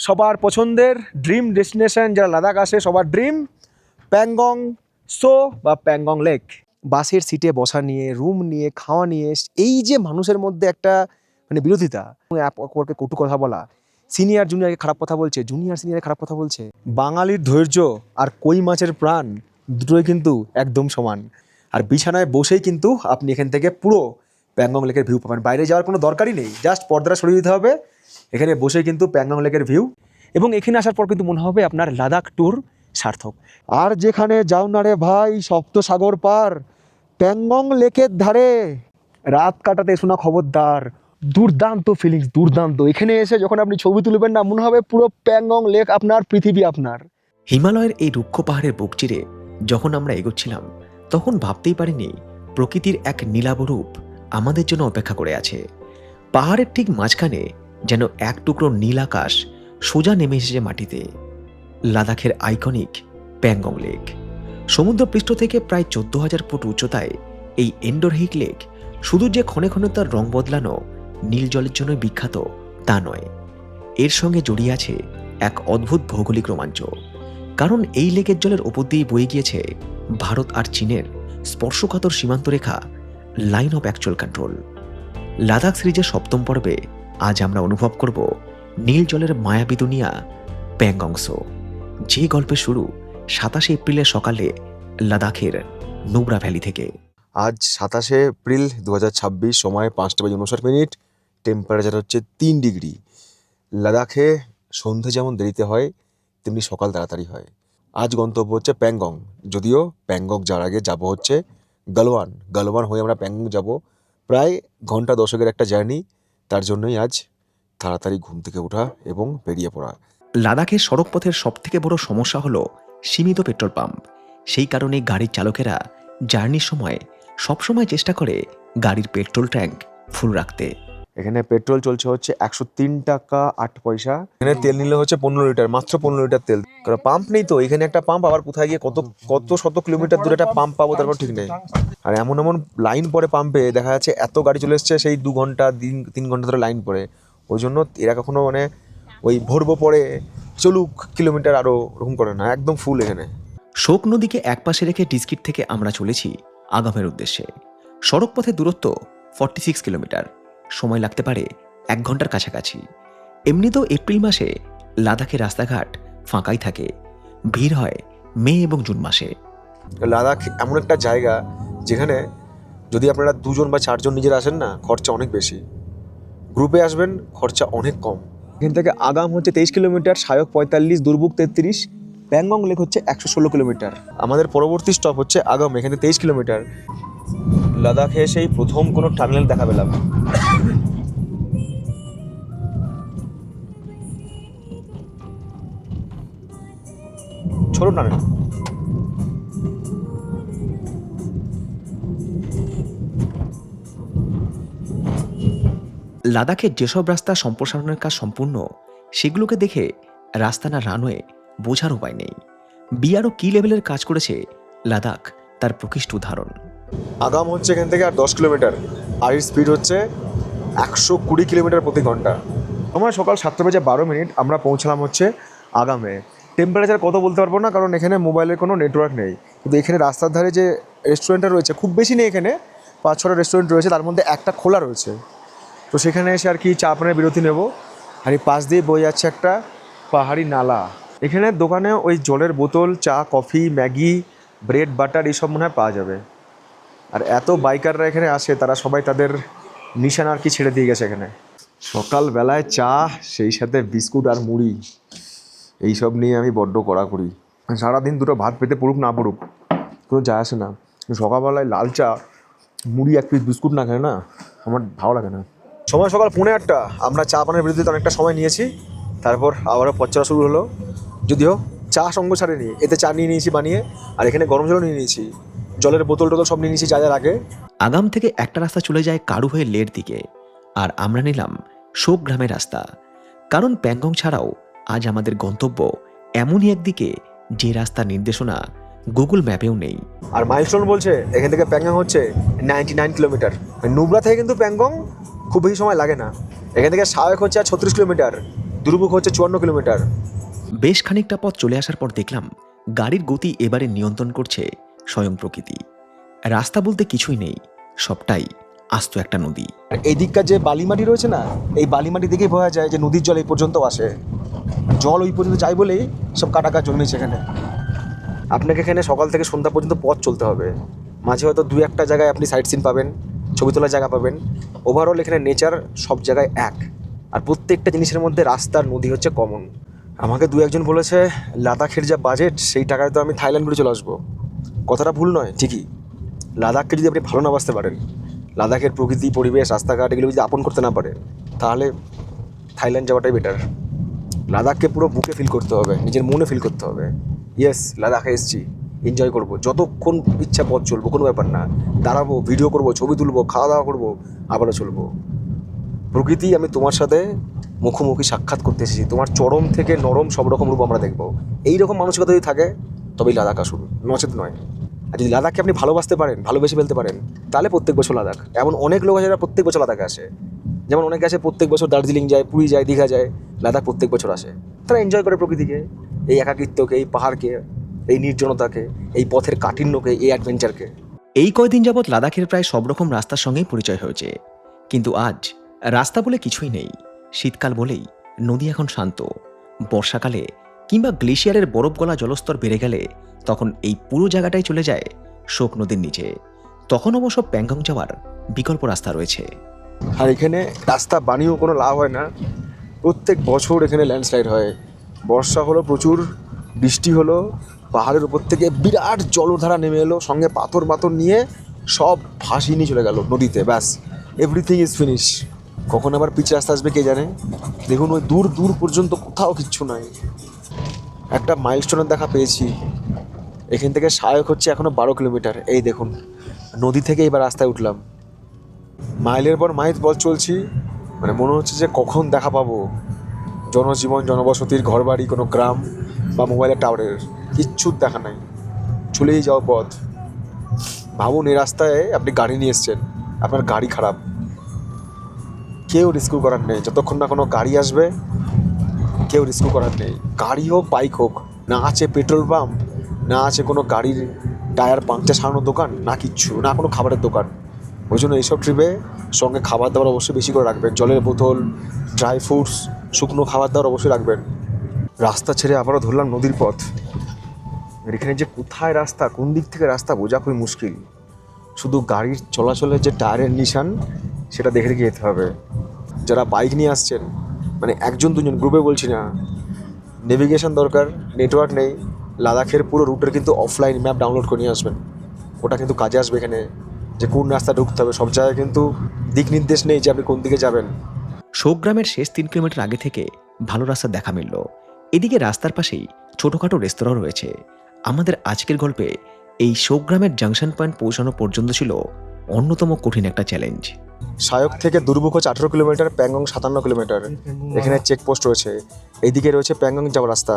সবার পছন্দের dream destination যারা লাদাখ আসে সবার ড্রিম প্যাংগং সো বা প্যাংগং লেক। বাসের সিটে বসা নিয়ে, রুম নিয়ে, খাওয়া নিয়ে, এই যে মানুষের মধ্যে একটা মানে বিরোধিতা, অপরকে কটু কথা বলা, সিনিয়র জুনিয়রকে খারাপ কথা বলছে, জুনিয়র সিনিয়রকে খারাপ কথা বলছে। বাঙালির ধৈর্য আর কই মাছের প্রাণ দুটোই কিন্তু একদম সমান। আর বিছানায় বসেই কিন্তু আপনি এখান থেকে পুরো প্যাংগং লেকের ভিউ পাবেন। বাইরে যাওয়ার কোনো দরকারই নেই, জাস্ট পর্দাটা সরিয়ে দিতে হবে, এখানে বসেই কিন্তু প্যাংগং লেকের ভিউ। এবং এখানে আসার পর কিন্তু মনে হবে আপনার লাদাখ ট্যুর সার্থক। আর যেখানে যাও না রে ভাই সপ্ত সাগর পার, প্যাংগং লেকের ধারে রাত কাটাতে শোনা খবরদার। দুর্দান্ত ফিলিংস, দুর্দান্ত। এখানে এসে যখন আপনি ছবি তুলবেন না, মনে হবে পুরো প্যাংগং লেক আপনার, পৃথিবী আপনার। হিমালয়ের এই রুক্ষ পাহাড়ের বুক চিরে যখন আমরা এগোচ্ছিলাম তখন ভাবতেই পারিনি প্রকৃতির এক নীলাভ রূপ আমাদের জন্য অপেক্ষা করে আছে। পাহাড়ের ঠিক মাঝখানে যেন এক টুকরো নীল আকাশ সোজা নেমে এসেছে মাটিতে। লাদাখের আইকনিক প্যাংগং লেক। সমুদ্রপৃষ্ঠ থেকে প্রায় 14,000 ফুট উচ্চতায় এই এন্ডোরহিক লেক শুধু যে ক্ষণে ক্ষণে তার রং বদলানো নীল জলের জন্য বিখ্যাত তা নয়, এর সঙ্গে জড়িয়ে আছে এক অদ্ভুত ভৌগোলিক রোমাঞ্চ। কারণ এই লেকের জলের ওপর দিয়েই বয়ে গিয়েছে ভারত আর চীনের স্পর্শকাতর সীমান্ত রেখা, line of actual control. Ladakh সিরিজের 7ম পর্বে আজ আমরা অনুভব করব নীল জলের মায়াবী দুনিয়া প্যাংগং সো, যে গল্পের শুরু 27 এপ্রিলের সকালে লাদাখের নুব্রা ভ্যালি থেকে। আজ 27 এপ্রিল 2026, সময় 5:59, টেম্পারেচার হচ্ছে 3 ডিগ্রি। লাদাখে সন্ধে যেমন দেরিতে হয় তেমনি সকাল তাড়াতাড়ি হয়। আজ গন্তব্য হচ্ছে প্যাংগং, যদিও প্যাংগং যাওয়ার আগে যাব হচ্ছে গালওয়ান। গালওয়ান হয়ে আমরা প্যাংগং যাব, প্রায় ঘন্টা 10-এর একটা জার্নি। তার জন্যই আজ তাড়াতাড়ি ঘুম থেকে ওঠা এবং বেরিয়ে পড়া। লাদাখের সড়কপথের সবথেকে বড় সমস্যা হলো সীমিত পেট্রোল পাম্প। সেই কারণে গাড়ির চালকেরা জার্নির সময় সবসময় চেষ্টা করে গাড়ির পেট্রোল ট্যাঙ্ক ফুল রাখতে। এখানে পেট্রোল চলছে হচ্ছে 103 টাকা 8 পয়সা। এখানে তেল নিলে হচ্ছে 15 লিটার, মাত্র 15 লিটার তেল। কারণ পাম্প নেই তো, এখানে একটা পাম্প, আবার কোথায় গিয়ে কত কত শত কিলোমিটার দূরে একটা পাম্প পাবো তারপর ঠিক নেই। আর এমন এমন লাইন পড়ে পাম্পে, দেখা যাচ্ছে এত গাড়ি চলে এসছে, সেই 2 ঘন্টা 3 ঘন্টা ধরে লাইন পড়ে। ওই জন্য এরা কখনো মানে ওই ভরবো পরে চলুক কিলোমিটার আরও ওরকম করে না, একদম ফুল এখানে। শোক নদীকে একপাশে রেখে ডিস্কিট থেকে আমরা চলেছি আগামের উদ্দেশ্যে। সড়কপথের দূরত্ব 46 কিলোমিটার, সময় লাগতে পারে 1 ঘন্টার কাছাকাছি। এমনিতেও এপ্রিল মাসে লাদাখের রাস্তাঘাট ফাঁকাই থাকে, ভিড় হয় মে এবং জুন মাসে। লাদাখ এমন একটা জায়গা যেখানে যদি আপনারা 2 জন বা 4 জন নিজেরা আসেন না, খরচা অনেক বেশি। গ্রুপে আসবেন, খরচা অনেক কম। এখান থেকে আগাম হচ্ছে 23 কিলোমিটার, সায়ক 45, দুর্বুক 33, প্যাংগং লেক হচ্ছে 116 কিলোমিটার। আমাদের পরবর্তী স্টপ হচ্ছে আগাম, এখানে 23 কিলোমিটার। লাদাখে এসেই প্রথম কোনো টানেল দেখা পেলাম। ছোট টানেল। লাদাখের যেসব রাস্তা সম্প্রসারণের কাজ সম্পূর্ণ, সেগুলোকে দেখে রাস্তা না রানওয়ে বোঝার উপায় নেই। বিআরও কি লেভেলের কাজ করেছে লাদাখ তার প্রকৃষ্ট উদাহরণ। আগাম হচ্ছে এখান থেকে আর 10 কিলোমিটার, আর এর স্পিড হচ্ছে 120 কিলোমিটার প্রতি ঘন্টা। সময় সকাল 7:12, আমরা পৌঁছলাম হচ্ছে আগামে। টেম্পারেচার কত বলতে পারবো না, কারণ এখানে মোবাইলের কোনো নেটওয়ার্ক নেই। কিন্তু এখানে রাস্তার ধারে যে রেস্টুরেন্টটা রয়েছে, খুব বেশি নেই, এখানে 5-6টা রেস্টুরেন্ট রয়েছে, তার মধ্যে একটা খোলা রয়েছে। তো সেখানে এসে আর কি চা পানের বিরতি নেব। আর এই পাশ দিয়ে বয়ে যাচ্ছে একটা পাহাড়ি নালা। এখানে দোকানে ওই জলের বোতল, চা, কফি, ম্যাগি, ব্রেড, বাটার এইসব মনে হয় পাওয়া যাবে। আর এত বাইকাররা এখানে আসে, তারা সবাই তাদের নিশানা আর কি ছেড়ে দিয়ে গেছে এখানে। সকালবেলায় চা, সেই সাথে বিস্কুট আর মুড়ি, এইসব নিয়ে আমি বড্ড কড়াকড়ি। সারাদিন দুটো ভাত পেতে পড়ুক না পড়ুক কোনো যায় আসে না, সকালবেলায় লাল চা, মুড়ি, 1 পিস বিস্কুট না খেলে না আমার ভালো লাগে না। সময় সকাল 8:45, আমরা চা পানের বিরতিতে অনেকটা সময় নিয়েছি। তারপর আবারও পথ চলা শুরু হলো। যদিও চা সঙ্গ ছাড়েনি, এতে চা নিয়ে নিয়েছি বানিয়ে, আর এখানে গরম জলও নিয়ে নিয়েছি, জলের বোতল টোতল সব নিয়ে নিয়েছি যা যা লাগে। আগাম থেকে একটা রাস্তা চলে যায় কারু হয়ে লের দিকে, আর আমরা নিলাম শোক গ্রামের রাস্তা। কারণ প্যাংগং ছাড়াও আজ আমাদের গন্তব্য এমনই একদিকে যে রাস্তার নির্দেশনা গুগল ম্যাপেও নেই। আর মাইলস্টোন বলছে এখান থেকে প্যাংগং হচ্ছে 99 কিলোমিটার। নুব্রা থেকে কিন্তু প্যাংগং খুব বেশি সময় লাগে না। এখান থেকে সায়ক হচ্ছে আর 36 কিলোমিটার। দুর্মুখ হচ্ছে 54 কিলোমিটার। বেশ খানিকটা পথ চলে আসার পর দেখলাম গাড়ির গতি এবারে নিয়ন্ত্রণ করছে স্বয়ং প্রকৃতি। রাস্তা বলতে কিছুই নেই, সবটাই আস্ত একটা নদী। আর এই দিককার যে বালিমাটি রয়েছে না, এই বালিমাটি দেখেই বোঝা যায় যে নদীর জল এই পর্যন্ত আসে। জল ওই পর্যন্ত যায় বলেই সব কাটা জন্মেছে এখানে। আপনাকে এখানে সকাল থেকে সন্ধ্যা পর্যন্ত পথ চলতে হবে। মাঝে হয়তো দু একটা জায়গায় আপনি সাইট সিন পাবেন, ছবি তোলার জায়গা পাবেন। ওভারঅল এখানে নেচার সব জায়গায় এক, আর প্রত্যেকটা জিনিসের মধ্যে রাস্তার নদী হচ্ছে কমন। আমাকে দু একজন বলেছে লাদাখের যা বাজেট সেই টাকায় তো আমি থাইল্যান্ড ঘুরে চলে আসবো। কথাটা ভুল নয়, ঠিকই। লাদাখকে যদি আপনি ভালো না বাসতে পারেন, লাদাখের প্রকৃতি, পরিবেশ, রাস্তাঘাট এগুলো যদি আপন করতে না পারেন, তাহলে থাইল্যান্ড যাওয়াটাই বেটার। লাদাখকে পুরো বুকে ফিল করতে হবে, নিজের মনে ফিল করতে হবে। ইয়েস, লাদাখে এসেছি, এনজয় করবো, যতক্ষণ ইচ্ছা পথ চলবো, কোনো ব্যাপার না। দাঁড়াবো, ভিডিও করবো, ছবি তুলবো, খাওয়া দাওয়া করবো, আবারও চলবো। প্রকৃতি, আমি তোমার সাথে মুখোমুখি সাক্ষাৎ করতে এসেছি। তোমার চরম থেকে নরম সব রকম রূপ আমরা দেখবো। এইরকম মানসিকতা যদি থাকে তবেই লাদাখ আসুন, নচেত নয়। আর যদি লাদাখকে আপনি ভালোবাসতে পারেন, ভালোবেসে ফেলতে পারেন, তাহলে প্রত্যেক বছর লাদাখ। এমন অনেক লোক আছে যারা প্রত্যেক বছর লাদাখে আসে। যেমন অনেকে আসে প্রত্যেক বছর দার্জিলিং যায়, পুরী যায়, দীঘা যায়, লাদাখ প্রত্যেক বছর আসে। তারা এনজয় করে প্রকৃতিকে, এই একাকিত্বকে, এই পাহাড়কে, এই নির্জনতাকে, এই পথের কাঠিন্যকে, এই অ্যাডভেঞ্চারকে। এই কয়দিন যাবৎ লাদাখের প্রায় সব রকম রাস্তার সঙ্গেই পরিচয় হয়েছে, কিন্তু আজ রাস্তা বলে কিছুই নেই। শীতকাল বলেই নদী এখন শান্ত। বর্ষাকালে কিংবা গ্লেশিয়ারের বরফ গলা জলস্তর বেড়ে গেলে তখন এই পুরো জায়গাটাই চলে যায় শোক নদীর নিচে। তখন অবশ্য প্যাংগং যাওয়ার বিকল্প রাস্তা রয়েছে। আর এখানে রাস্তা বানিয়েও কোনো লাভ হয় না। প্রত্যেক বছর এখানে ল্যান্ডস্লাইড হয়। বর্ষা হলো, প্রচুর বৃষ্টি হলো, পাহাড়ের উপর থেকে বিরাট জলধারা নেমে এলো, সঙ্গে পাথর পাথর নিয়ে সব ভাসিয়ে নিয়ে চলে গেল নদীতে। ব্যাস, এভরিথিং ইজ ফিনিশ। কখন আবার পিচ রাস্তা আসবে কে জানে। দেখুন, ওই দূর দূর পর্যন্ত কোথাও কিচ্ছু নাই। একটা মাইলস্টোনের দেখা পেয়েছি। এখান থেকে সায়ক হচ্ছে এখনও 12 কিলোমিটার। এই দেখুন, নদী থেকে এবার রাস্তায় উঠলাম। মাইলের পর মাইল পথ চলছি, মানে মনে হচ্ছে যে কখন দেখা পাবো জনজীবন, জনবসতির, ঘরবাড়ি, কোনো গ্রাম বা মোবাইলের টাওয়ারের। কিচ্ছুর দেখা নাই, চলেই যাওয়া পথ। ভাবুন, এই রাস্তায় আপনি গাড়ি নিয়ে এসছেন, আপনার গাড়ি খারাপ, কেউ রিস্কিউ করার নেই। যতক্ষণ না কোনো গাড়ি আসবে, কেউ রিস্কিউ করার নেই। গাড়ি হোক, বাইক হোক, না আছে পেট্রোল পাম্প, না আছে কোনো গাড়ির টায়ার পাংচার সারানোর দোকান, না কিচ্ছু, না কোনো খাবারের দোকান। ওই জন্য এইসব ট্রিপে সঙ্গে খাবার দাবার অবশ্যই বেশি করে রাখবেন। জলের বোতল, ড্রাই ফ্রুটস, শুকনো খাবার দাবার অবশ্যই রাখবেন। রাস্তা ছেড়ে আবারও ধরলাম নদীর পথ। এখানে যে কোথায় রাস্তা, কোন দিক থেকে রাস্তা বোঝা খুবই মুশকিল। শুধু গাড়ির চলাচলের যে টায়ারের নিশান, সেটা দেখে রেখে যেতে হবে। যারা বাইক নিয়ে আসছেন, মানে একজন দুজন, গ্রুপে বলছি না, নেভিগেশন দরকার। নেটওয়ার্ক নেই, লাদাখের পুরো রুটের কিন্তু অফলাইন ম্যাপ ডাউনলোড করে নিয়ে আসবেন। ওটা কিন্তু কাজে আসবে এখানে, যে কোন রাস্তা ঢুকতে হবে। সব জায়গায় কিন্তু দিক নির্দেশ নেই যে আপনি কোন দিকে যাবেন। শোক গ্রামের শেষ 3 কিলোমিটার আগে থেকে ভালো রাস্তা দেখা মিলল। এদিকে রাস্তার পাশেই ছোটখাটো রেস্তোরাঁ রয়েছে। আমাদের আজকের গল্পে এই শোক গ্রামের জাংশন পয়েন্ট পৌঁছানো পর্যন্ত ছিল অন্যতম কঠিন একটা চ্যালেঞ্জ। সায়ক থেকে দুর্মুখ হচ্ছে 18 কিলোমিটার, প্যাংগং 57 কিলোমিটার। এখানে চেকপোস্ট রয়েছে। এইদিকে রয়েছে প্যাংগং যাওয়ার রাস্তা,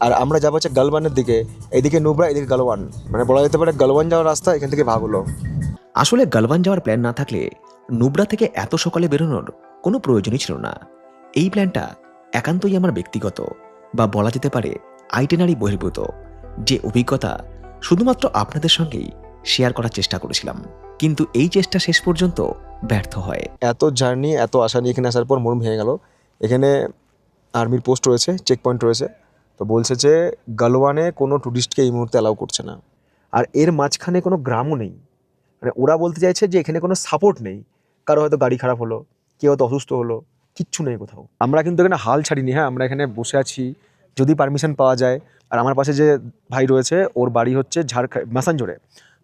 আর আমরা যাবো হচ্ছে গালওয়ানের দিকে। এইদিকে নুব্রা, এদিকে গালওয়ান, মানে বলা যেতে পারে গালওয়ান যাওয়ার রাস্তা এখান থেকে ভাগ হলো। আসলে গালওয়ান যাওয়ার প্ল্যান না থাকলে নুব্রা থেকে এত সকালে বেরোনোর কোনো প্রয়োজনই ছিল না। এই প্ল্যানটা একান্তই আমার ব্যক্তিগত, বা বলা যেতে পারে আইটেনারি বহির্ভূত, যে অভিজ্ঞতা শুধুমাত্র আপনাদের সঙ্গেই শেয়ার করার চেষ্টা করেছিলাম। কিন্তু এই চেষ্টা শেষ পর্যন্ত ব্যর্থ হয়। এত জার্নি, এত আশা নিয়ে এখানে আসার পর মন ভেঙে গেল। এখানে আর্মির পোস্ট রয়েছে, চেক পয়েন্ট রয়েছে, তো বলছে যে গালওয়ানে কোনো ট্যুরিস্টকে এই মুহূর্তে অ্যালাউ করছে না। আর এর মাঝখানে কোনো গ্রামও নেই। মানে ওরা বলতে চাইছে যে এখানে কোনো সাপোর্ট নেই। কারো হয়তো গাড়ি খারাপ হলো, কেউ হয়তো অসুস্থ হলো, কিচ্ছু নেই কোথাও। আমরা কিন্তু এখানে হাল ছাড়িনি। হ্যাঁ, আমরা এখানে বসে আছি, যদি পারমিশন পাওয়া যায়। আর আমার পাশে যে ভাই রয়েছে, ওর বাড়ি হচ্ছে মাসাঞ্জোরে।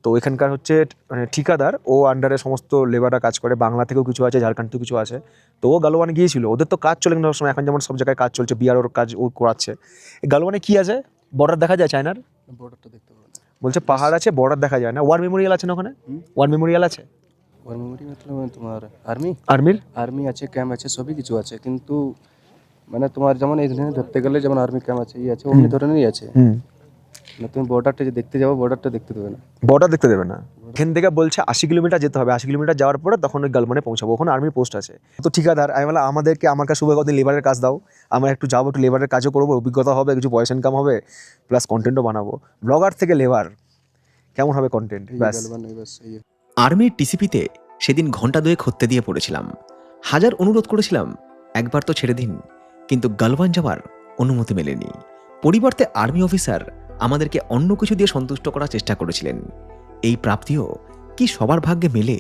তো এখানকার হচ্ছে মানে ঠিকাদার, ও আন্ডারে সমস্ত লেবাররা কাজ করে। বাংলা থেকেও কিছু আছে, ঝাড়খণ্ড থেকেও কিছু আছে। তো ও গালওয়ানে গিয়েছিল, ওদের তো কাজ চলে না সময়। এখন যেমন সব জায়গায় কাজ চলছে, বিআরওর কাজ ও করাচ্ছে। গালওয়ানে কি আছে, বর্ডার দেখা যায় চায়নার। বর্ডারটা দেখতে পাবেন। বলছে পাহাড় আছে, বর্ডার দেখা যায় না। ওয়ার মেমোরিয়াল আছে না ওখানে? ওয়ার মেমোরিয়াল আছে, ওয়ার মেমোরি মতলব তোমার আর্মি আর্মির। আর্মি আছে, ক্যাম্প আছে, সবই কিছু আছে। কিন্তু মানে তোমার যেমন এই ধরনের ধরতে গেলে যেমন আর্মি ক্যাম্প আছে, ই আছে, অমনি ধরনেরই আছে। না তুমি বর্ডারটা যে দেখতে যাবো, বর্ডারটা দেখতে দেবে না। বর্ডার দেখতে দেবে না। এখান থেকে বলছে 80 কিলোমিটার যেতে হবে, 80 কিলোমিটার যাওয়ার পরে তখন ওই গালমানে পৌঁছাবো, ওখানে আর্মির পোস্ট আছে। তো ঠিকাদার আমি বললাম আমাদেরকে আমার কাছে শুভ কদিন লেবারের কাজ দাও, আমরা একটু যাবো, একটু লেবারের কাজও করবো, অভিজ্ঞতা হবে, কিছু পয়সা ইনকাম হবে, প্লাস কন্টেন্টও বানাবো। ব্লগার থেকে লেবার কেমন হবে কন্টেন্ট, এই ব্যাস। গালবান এই বাস এই আর্মির টিসিপিতে সেদিন ঘন্টা দুয়েক হত্যে দিয়ে পড়েছিলাম। হাজার অনুরোধ করেছিলাম একবার তো ছেড়ে দিন, কিন্তু গালওয়ান যাওয়ার অনুমতি মেলেনি। পরিবর্তে আর্মি অফিসার আমাদেরকে অন্য কিছু দিয়ে সন্তুষ্ট করার চেষ্টা করেছিলেন। এই প্রাপ্তিও কি সবার ভাগ্যে মেলে?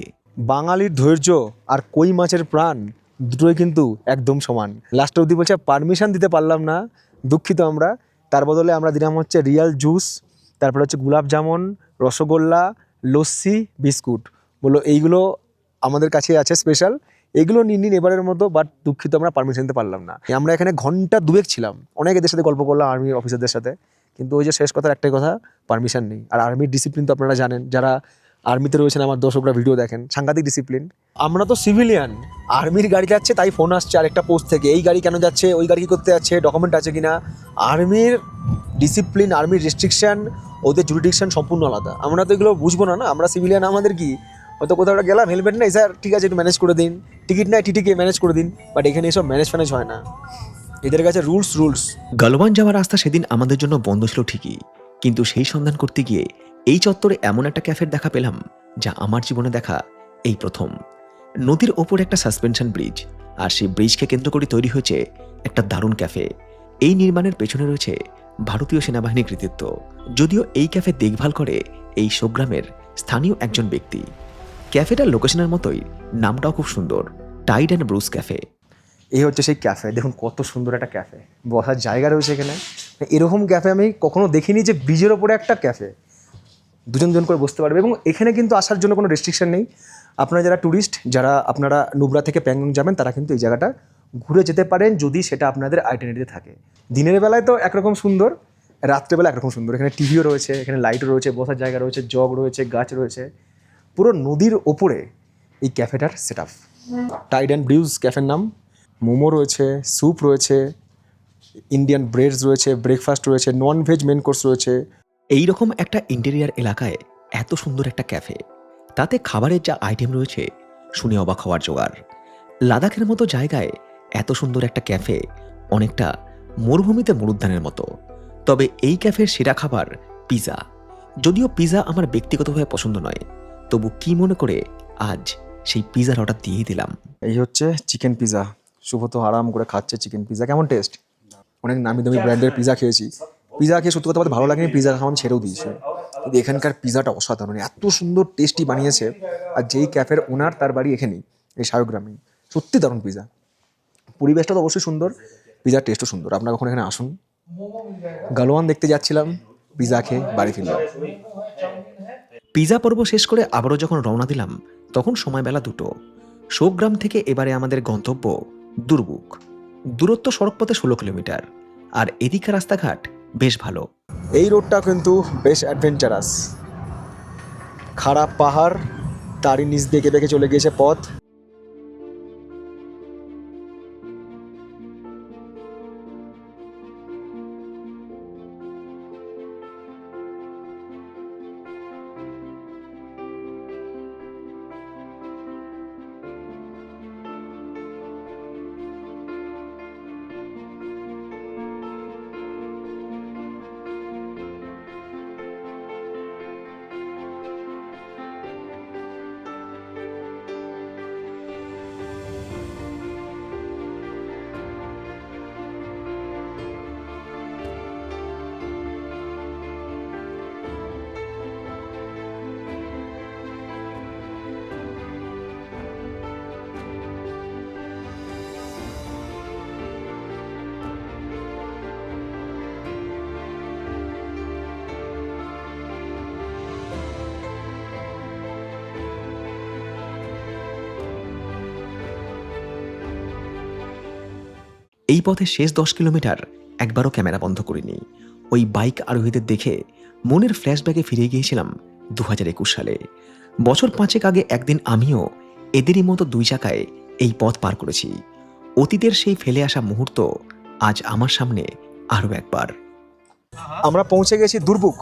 বাঙালির ধৈর্য আর কই মাছের প্রাণ দুটোই কিন্তু একদম সমান। লাস্ট অবধি বলছে পারমিশন দিতে পারলাম না, দুঃখিত আমরা। তার বদলে আমরা দিলাম হচ্ছে রিয়াল জুস, তারপরে হচ্ছে গোলাপ জামুন, রসগোল্লা, লস্যি, বিস্কুট। বললো এইগুলো আমাদের কাছে আছে স্পেশাল, এগুলো নিন নিন এবারের মতো, বাট দুঃখিত আমরা পারমিশন দিতে পারলাম না। আমরা এখানে ঘন্টা দুয়েক ছিলাম, অনেক এদের সাথে গল্প করলাম, আর্মির অফিসারদের সাথে, কিন্তু ওই যে শেষ কথার একটাই কথা, পারমিশন নেই। আর আর্মির ডিসিপ্লিন তো আপনারা জানেন, যারা আর্মিতে রয়েছেন আমার দর্শকরা ভিডিও দেখেন, সাংঘাতিক ডিসিপ্লিন। আমরা তো সিভিলিয়ান, আর্মির গাড়ি যাচ্ছে তাই ফোন আসছে আরেকটা পোস্ট থেকে, এই গাড়ি কেন যাচ্ছে, ওই গাড়ি কী করতে যাচ্ছে, ডকুমেন্ট আছে কিনা। আর্মির ডিসিপ্লিন, আর্মির রেস্ট্রিকশন, ওদের জুরিডিকশন সম্পূর্ণ আলাদা। আমরা তো এগুলো বুঝবো না, না আমরা সিভিলিয়ান, আমাদের কি হয়তো কোথাও একটা গেলাম, হেলমেট নেই স্যার, ঠিক আছে একটু ম্যানেজ করে দিন, টিকিট নাই টিটিকে ম্যানেজ করে দিন, বাট এখানে এসব ম্যানেজ ফ্যানেজ হয় না, এদের কাছে রুলস। গালওয়ান যাওয়ার রাস্তা সেদিন আমাদের জন্য বন্ধ ছিল ঠিকই, কিন্তু সেই সন্ধান করতে গিয়ে এই চত্বরে এমন একটা ক্যাফের দেখা পেলাম যা আমার জীবনে দেখা এই প্রথম। নদীর ওপর একটা সাসপেনশন ব্রিজ, আর সেই ব্রিজকে কেন্দ্র করে তৈরি হয়েছে একটা দারুণ ক্যাফে। এই নির্মাণের পেছনে রয়েছে ভারতীয় সেনাবাহিনীর কৃতিত্ব। যদিও এই ক্যাফে দেখভাল করে এই শোগ্রামের স্থানীয় একজন ব্যক্তি। ক্যাফেটার লোকেশনের মতোই নামটাও খুব সুন্দর, টাইড অ্যান্ড ব্রুস ক্যাফে। এই হচ্ছে সেই ক্যাফে, দেখুন কত সুন্দর একটা ক্যাফে, বসার জায়গা রয়েছে এখানে। এরকম ক্যাফে আমি কখনো দেখিনি যে ব্রিজের ওপরে একটা ক্যাফে, দুজন করে বসতে পারবে। এবং এখানে কিন্তু আসার জন্য কোনো রেস্ট্রিকশন নেই। আপনারা যারা ট্যুরিস্ট, যারা আপনারা নুব্রা থেকে প্যাংগং যাবেন, তারা কিন্তু এই জায়গাটা ঘুরে যেতে পারেন যদি সেটা আপনাদের আইটেনারিতে থাকে। দিনের বেলায় তো একরকম সুন্দর, রাত্রেবেলা একরকম সুন্দর। এখানে টিভিও রয়েছে, এখানে লাইটও রয়েছে, বসার জায়গা রয়েছে, জগ রয়েছে, গাছ রয়েছে, পুরো নদীর ওপরে এই ক্যাফেটার সেট আপ। টাইড অ্যান্ড ব্রিউজ ক্যাফের নাম। মোমো রয়েছে, স্যুপ রয়েছে, ইন্ডিয়ান ব্রেডস রয়েছে, ব্রেকফাস্ট রয়েছে, নন ভেজ মেন কোর্স রয়েছে। এই রকম একটা ইন্টেরিয়ার এলাকায় এত সুন্দর একটা ক্যাফে, তাতে খাবারের যা আইটেম রয়েছে শুনে অবাক হওয়ার জোগাড়। লাদাখের মতো জায়গায় এত সুন্দর একটা ক্যাফে অনেকটা মরুভূমিতে মরুদ্যানের মতো। তবে এই ক্যাফের সেরা খাবার পিৎজা। যদিও পিৎজা আমার ব্যক্তিগতভাবে পছন্দ নয়, তবু কি মনে করে আজ সেই পিৎজার অর্ডার দিয়ে দিলাম। এই হচ্ছে চিকেন পিৎজা। শুভ তো আরাম করে খাচ্ছে চিকেন পিৎজা। কেমন টেস্ট? অনেক নামি দামি ব্র্যান্ডের পিৎজা খেয়েছি, পিৎজা খেয়ে সত্যি কথা বলতে ভালো লাগেনি, পিৎজা খাওয়ান ছেড়েও দিয়েছে। কিন্তু এখানকার পিৎজাটা অসাধারণ, এত সুন্দর টেস্টি বানিয়েছে। আর যেই ক্যাফের ওনার, তার বাড়ি এখানেই, এই শায়গ্রামে। সত্যি দারুণ পিৎজা। পরিবেশটা তো অবশ্যই সুন্দর, পিৎজার টেস্টও সুন্দর। আপনারা কখন এখানে আসুন। গালওয়ান দেখতে যাচ্ছিলাম, পিৎজা খেয়ে বাড়ি ফিরলাম। পিৎজা পর্ব শেষ করে আবারও যখন রওনা দিলাম, তখন সময়বেলা 2টো। শোগ্রাম থেকে এবারে আমাদের গন্তব্য দুর্বুক। দূরত্ব সড়কপথে 16 কিলোমিটার, আর এদিকে রাস্তাঘাট বেশ ভালো। এই রোডটা কিন্তু বেশ অ্যাডভেঞ্চারাস। খারাপ পাহাড়, তারই নিচ বেঁকে বেঁকে চলে গিয়েছে পথ। এই পথে শেষ 10 কিলোমিটার একবারও ক্যামেরা বন্ধ করিনি। ওই বাইক আরোহীদের দেখে মনের ফ্ল্যাশব্যাকে ফিরে গিয়েছিলাম 2021 সালে। বছর 5 আগে একদিন আমিও এদেরই মতো 2 চাকায় এই পথ পার করেছি। অতীতের সেই ফেলে আসা মুহূর্ত আজ আমার সামনে আরও একবার। আমরা পৌঁছে গেছি দুর্বুক।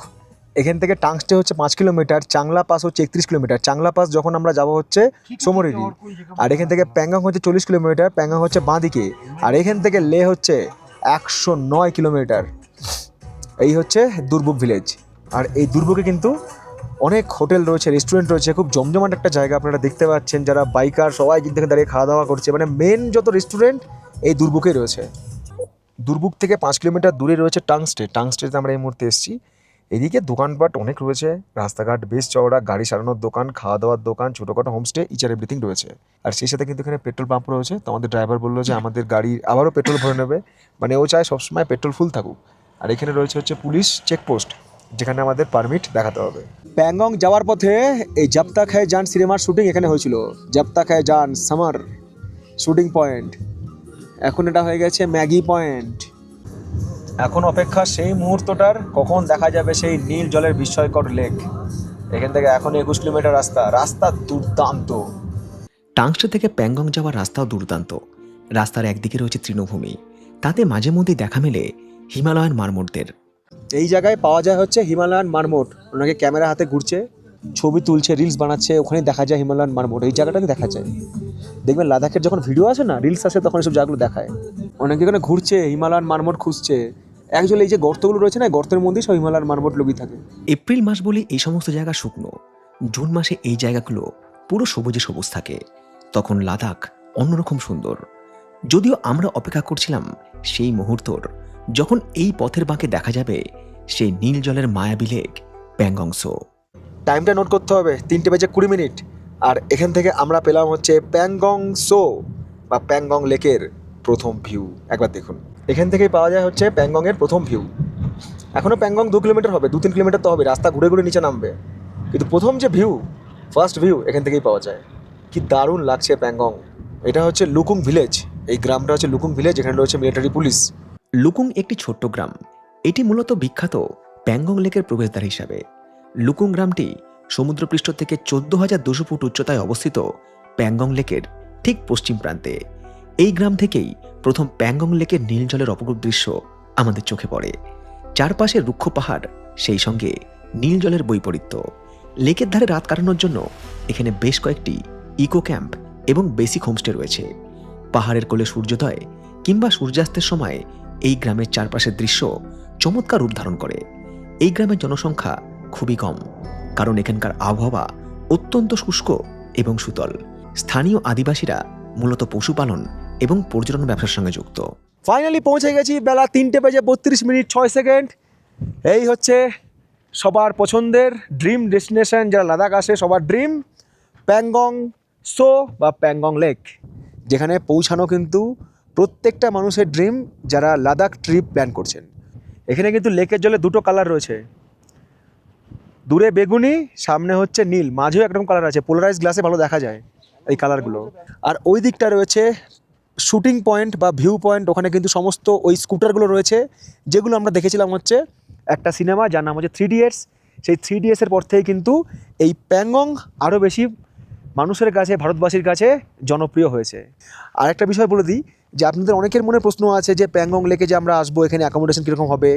এখান থেকে টাংস্টে হচ্ছে 5 কিলোমিটার, চাংলা পাস হচ্ছে 31 কিলোমিটার। চাংলা পাস যখন আমরা যাব হচ্ছে সোমরেরি, আর এখান থেকে প্যাংগং হচ্ছে 40 কিলোমিটার, প্যাংগং হচ্ছে বাঁদিকে, আর এখান থেকে লে হচ্ছে 109 কিলোমিটার। এই হচ্ছে দুর্বুক ভিলেজ। আর এই দুর্বুকে কিন্তু অনেক হোটেল রয়েছে, রেস্টুরেন্ট রয়েছে, খুব জমজমাট একটা জায়গা। আপনারা দেখতে পাচ্ছেন যারা বাইকার সবাই কিন্তু এখানে দাঁড়িয়ে খাওয়া দাওয়া করছে, মানে মেন যত রেস্টুরেন্ট এই দুর্বুকেই রয়েছে। দুর্বুক থেকে 5 কিলোমিটার দূরে রয়েছে টাংস্টে। টাংস্টেতে আমরা এই মুহূর্তে এসেছি। এদিকে দোকানপাট অনেক রয়েছে, রাস্তাঘাট বেশ চওড়া, গাড়ি সারানোর দোকান, খাওয়া দাওয়ার দোকান, ছোটোখাটো হোমস্টে, ইচ আর এভরিথিং রয়েছে। আর সেই সাথে কিন্তু এখানে পেট্রোল পাম্প রয়েছে। তো আমাদের ড্রাইভার বললো যে আমাদের গাড়ি আবারও পেট্রোল ভরে নেবে, মানে ও চায় সবসময় পেট্রোল ফুল থাকুক। আর এখানে রয়েছে হচ্ছে পুলিশ চেকপোস্ট, যেখানে আমাদের পারমিট দেখাতে হবে। প্যাংগং যাওয়ার পথে এই জব তাক হ্যায় জান সিনেমার শুটিং এখানে হয়েছিল। জব তাক হ্যায় জান সামার শুটিং পয়েন্ট, এখন এটা হয়ে গেছে ম্যাগি পয়েন্ট। এখন অপেক্ষা সেই মুহূর্তটার, কখন দেখা যাবে সেই নীল জলের বিস্ময়কর লেক। এখান থেকে এখন 21 কিলোমিটার রাস্তা দুর্দান্ত। টাংস্টে থেকে প্যাংগং যাওয়ার রাস্তাও দুর্দান্ত। রাস্তার একদিকে রয়েছে তৃণভূমি, তাতে মাঝে মধ্যেই দেখা মেলে হিমালয়ান মারমোটদের। এই জায়গায় পাওয়া যায় হচ্ছে হিমালয়ান মারমোট। ওনাকে ক্যামেরা হাতে ঘুরছে, ছবি তুলছে, রিলস বানাচ্ছে, ওখানে দেখা যায় হিমালয়ান মারমোট। এই জায়গাটাকে দেখা যায়, দেখবেন লাদাখের যখন ভিডিও আসে না, রিলস আসে, তখন এসব জায়গাগুলো দেখায়। অনেকে এখানে ঘুরছে, হিমালয়ান মারমোট খুঁজছে। অ্যাকচুয়ালি এই যে গর্তগুলো রয়েছে না, গর্তের মধ্যেই সব হিমালয়ান মারমোট লুকিয়ে থাকে। এপ্রিল মাস বলে এই সমস্ত জায়গা শুকনো, জুন মাসে এই জায়গাগুলো পুরো সবুজে সবুজ থাকে। তখন লাদাখ অন্যরকম সুন্দর। যদিও আমরা অপেক্ষা করছিলাম সেই মুহূর্তর, যখন এই পথের বাঁকে দেখা যাবে সেই নীল জলের মায়াবী লেক প্যাংগং সো। টাইমটা নোট করতে হবে, 3:20 আর এখান থেকে আমরা পেলাম হচ্ছে প্যাংগং সো বা প্যাংগং লেকের প্রথম ভিউ। একবার দেখুন, এখান থেকেই পাওয়া যায় হচ্ছে প্যাংগংয়ের প্রথম ভিউ। এখনও প্যাংগং 2 কিলোমিটার হবে, 2-3 কিলোমিটার তো হবে, রাস্তা ঘুরে ঘুরে নিচে নামবে, কিন্তু প্রথম যে ভিউ, ফার্স্ট ভিউ এখান থেকেই পাওয়া যায়। কি দারুণ লাগছে প্যাংগং। এটা হচ্ছে লুকুং ভিলেজ, এই গ্রামটা হচ্ছে লুকুং ভিলেজ, এখানে রয়েছে মিলিটারি পুলিশ। লুকুং একটি ছোট্ট গ্রাম। এটি মূলত বিখ্যাত প্যাংগং লেকের প্রবেশদ্বার হিসাবে। লুকুং গ্রামটি সমুদ্রপৃষ্ঠ থেকে 14,200 ফুট উচ্চতায় অবস্থিত প্যাংগং লেকের ঠিক পশ্চিম প্রান্তে। এই গ্রাম থেকেই প্রথম প্যাংগং লেকের নীল জলের অপরূপ দৃশ্য আমাদের চোখে পড়ে। চারপাশে রুক্ষ পাহাড়, সেই সঙ্গে নীল জলের বৈপরীত্য। লেকের ধারে রাত কাটানোর জন্য এখানে বেশ কয়েকটি ইকো ক্যাম্প এবং বেসিক হোমস্টে রয়েছে। পাহাড়ের কোলে সূর্যোদয় কিংবা সূর্যাস্তের সময় এই গ্রামের চারপাশের দৃশ্য চমৎকার রূপ ধারণ করে। এই গ্রামের জনসংখ্যা খুবই কম, কারণ এখানকার আবহাওয়া অত্যন্ত শুষ্ক এবং শীতল। স্থানীয় আদিবাসীরা মূলত পশুপালন এবং পর্যটন ব্যবসার সঙ্গে যুক্ত। ফাইনালি পৌঁছে গেছি, বেলা 3:32 এই হচ্ছে সবার পছন্দের ড্রিম ডেস্টিনেশন, যারা লাদাখ আসে সবার ড্রিম, প্যাংগং সো বা প্যাংগং লেক। যেখানে পৌঁছানো কিন্তু প্রত্যেকটা মানুষের ড্রিম যারা লাদাখ ট্রিপ প্ল্যান করছেন। এখানে কিন্তু লেকের জলে দুটো কালার রয়েছে, দূরে বেগুনি, সামনে হচ্ছে নীল, মাঝেও একরকম কালার আছে, পোলারাইজ গ্লাসে ভালো দেখা যায় এই কালারগুলো। আর ওই দিকটা রয়েছে শুটিং পয়েন্ট বা ভিউ পয়েন্ট, ওখানে কিন্তু সমস্ত ওই স্কুটারগুলো রয়েছে, যেগুলো আমরা দেখেছিলাম হচ্ছে একটা সিনেমা যার নাম হচ্ছে 3 ইডিয়টস। সেই 3 ইডিয়টসের পর থেকেই কিন্তু এই প্যাংগং আরও বেশি মানুষের কাছে, ভারতবাসীর কাছে জনপ্রিয় হয়েছে। আর একটা বিষয় বলে দিই, যে আপনাদের অনেকের মনে প্রশ্ন আছে যে প্যাংগং লেকে যে আমরা আসবো, এখানে অ্যাকোমোডেশন কীরকম হবে,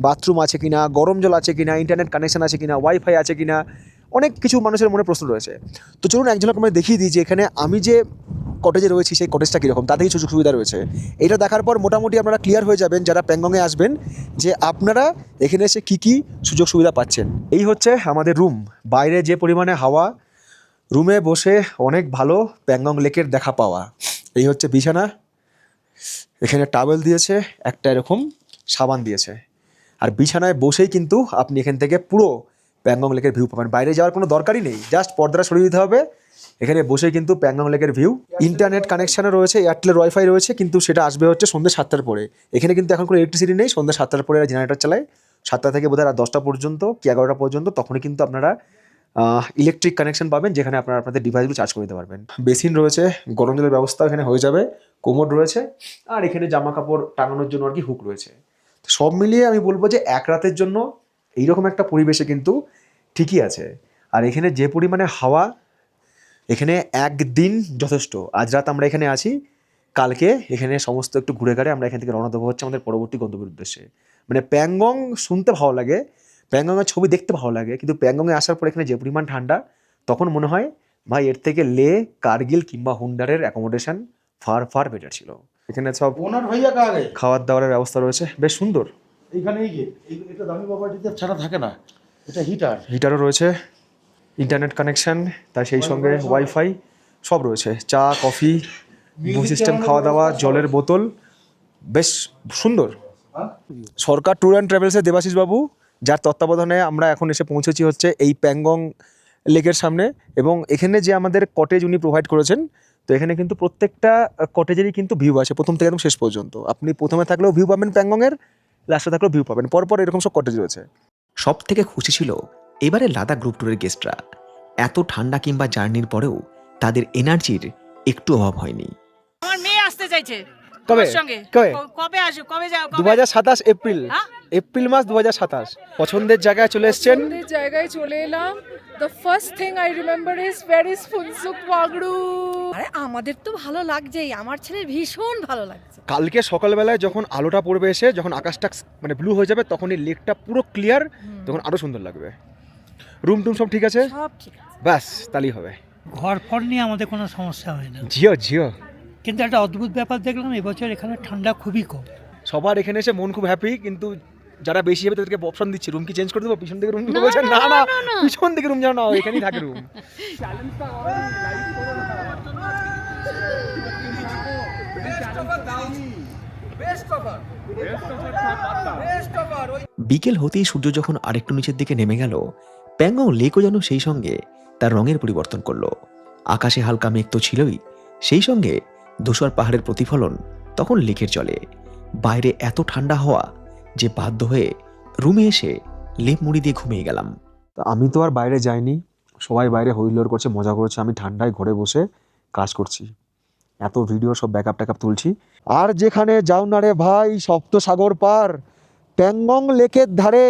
বাথরুম আছে কিনা, গরম জল আছে কিনা, ইন্টারনেট কানেকশন আছে কিনা, ওয়াইফাই আছে কিনা, অনেক কিছু মানুষের মনে প্রশ্ন রয়েছে। তো চলুন এক ঝলক আমরা দেখিয়ে দিই যে এখানে আমি যে কটেজে রয়েছি সেই কটেজটা কীরকম, তাতে কি সুযোগ সুবিধা রয়েছে। এটা দেখার পর মোটামুটি আপনারা ক্লিয়ার হয়ে যাবেন যারা প্যাংগংয়ে আসবেন, যে আপনারা এখানে এসে কী কী সুযোগ সুবিধা পাচ্ছেন। এই হচ্ছে আমাদের রুম, বাইরে যে পরিমাণে হাওয়া, রুমে বসে অনেক ভালো প্যাংগং লেকের দেখা পাওয়া। এই হচ্ছে বিছানা, এখানে টাওয়েল দিয়েছে, একটা এরকম সাবান দিয়েছে, আর বিছানায় বসেই কিন্তু আপনি এখান থেকে পুরো প্যাংগং লেকের ভিউ পাবেন। বাইরে যাওয়ার কোনো দরকারই নেই, জাস্ট পর্দাটা সরিয়ে দিতে হবে, এখানে বসেই কিন্তু প্যাংগং লেকের ভিউ। ইন্টারনেট কানেকশানও রয়েছে, এয়ারটেলের ওয়াইফাই রয়েছে, কিন্তু সেটা আসবে হচ্ছে সন্ধ্যে 7টার পরে। এখানে কিন্তু এখন কোনো ইলেকট্রিসিটি নেই, সন্ধ্যে 7টার পরে জেনারেটর চালায়, 7টা থেকে বোধহয় রাত 10টা পর্যন্ত কি 11টা পর্যন্ত, তখনই কিন্তু আপনারা ইলেকট্রিক কানেকশন পাবেন, যেখানে আপনারা আপনাদের ডিভাইসগুলো চার্জ করে দিতে পারবেন। বেসিন রয়েছে, গরম জলের ব্যবস্থা এখানে হয়ে যাবে, কোমোড রয়েছে, আর এখানে জামা কাপড় টাঙানোর জন্য আর কি হুক রয়েছে। সব মিলিয়ে আমি বলবো যে এক রাতের জন্য এইরকম একটা পরিবেশে কিন্তু ঠিকই আছে। আর এখানে যে পরিমাণে হাওয়া, এখানে একদিন যথেষ্ট। আজ রাত আমরা এখানে আছি, কালকে এখানে সমস্ত একটু ঘুরে ঘাড়ে আমরা এখান থেকে রওনা দেবো হচ্ছে আমাদের পরবর্তী গন্তব্যের উদ্দেশ্যে। মানে প্যাংগং শুনতে ভালো লাগে, প্যাংগংয়ের ছবি দেখতে ভালো লাগে, কিন্তু প্যাংগংয়ে আসার পর এখানে যে পরিমাণ ঠান্ডা, তখন মনে হয় ভাই এর থেকে লে, কার্গিল কিংবা হুন্ডারের অ্যাকোমোডেশন ফার ফার বেটার ছিল। এখানে সব ओनर भैया कहाँ गए? খাওয়ার দাওয়ারের ব্যবস্থা রয়েছে, বেশ সুন্দর। এইখানে এই যে এটা দামি প্রপার্টিতে ছাড়া থাকে না, এটা হিটার। হিটারও রয়েছে, ইন্টারনেট কানেকশন, তার সেই সঙ্গে ওয়াইফাই সব রয়েছে, চা কফি সিস্টেম, খাওয়া দাওয়া, জলের বোতল, বেশ সুন্দর। সরকার ট্যুর অ্যান্ড ট্রাভেলসের দেবাশিস বাবু, যার তত্ত্বাবধানে আমরা এখন এসে পৌঁছেছি হচ্ছে এই প্যাংগং লেকের সামনে, এবং এখানে যে আমাদের কটেজ উনি প্রোভাইড করেছেন। তো এখানে কিন্তু প্রত্যেকটা কটেজেরই কিন্তু ভিউ আছে প্রথম থেকে একদম শেষ পর্যন্ত। আপনি প্রথমে থাকলেও ভিউ পাবেন প্যাংগংয়ের, লাস্টে থাকলেও ভিউ পাবেন, পরপর এরকম সব কটেজ রয়েছে। সব থেকে খুশি ছিল এবারে লাদাখ গ্রুপ ট্যুরের গেস্টরা। এত ঠান্ডা কিংবা জার্নির পরেও তাদের এনার্জির একটু অভাব হয়নি। আমার মেয়ে আসতে চাইছে কবে? তোমার সঙ্গে। কবে? কবে আসো, কবে যাও, কবে? 2027 এপ্রিল, হ্যাঁ? এপ্রিল মাস 2027। পছন্দের জায়গায় চলে এসেছেন। পছন্দের জায়গায় চলে এলাম। The first thing I remember is Paris Phunsukh Wangdu. আরে আমাদের তো ভালো লাগছেই, আমার ছেলের ভীষণ ভালো লাগছে। কালকে সকালবেলায় যখন আলোটা পড়বে এসে, যখন আকাশটা মানে ব্লু হয়ে যাবে, তখন এই লেকটা পুরো ক্লিয়ার, তখন আরো সুন্দর লাগবে। রুম টুম সব ঠিক আছে? সব ঠিক আছে। ব্যাস তাহলেই হবে। ঘর ফর নিয়ে আমাদের কোনো সমস্যা হয় না, জিও জিও। কিন্তু একটা অদ্ভুত ব্যাপার দেখলাম, এবছর এখানে ঠান্ডা খুবই কম। সবার এখানে এসে মন খুব হ্যাপি, কিন্তু যারা বেশি হবে তাদেরকে অপশন দিচ্ছি, রুম কি চেঞ্জ করে দেবো, পিছন দিকে রুম নিতে বলছেন। না না, পিছন দিকে রুম যাও না, এখানেই থাকে রুম। বিকেল হতেই সূর্য যখন আরেকটু নিচের দিকে নেমে গেল, প্যাংগং লেকও যেন সেই সঙ্গে তার রঙের পরিবর্তন করলো। আকাশে হালকা মেঘ তো ছিলই, সেই সঙ্গে ধূসর পাহাড়ের প্রতিফলন তখন লেকের জলে। বাইরে এত ঠান্ডা হওয়া যে বাধ্য হয়ে রুমে এসে লেপ মুড়ি দিয়ে ঘুমিয়ে গেলাম। আমি তো আর বাইরে যাইনি, সবাই বাইরে হইলোড় করছে, মজা করছে, আমি ঠান্ডায় ঘরে বসে কাজ করছি, এত ভিডিও সব ব্যাকআপ ট্যাকআপ তুলছি। আর যেখানে যাও না রে ভাই, সপ্ত সাগর পার, প্যাংগং লেকের ধারে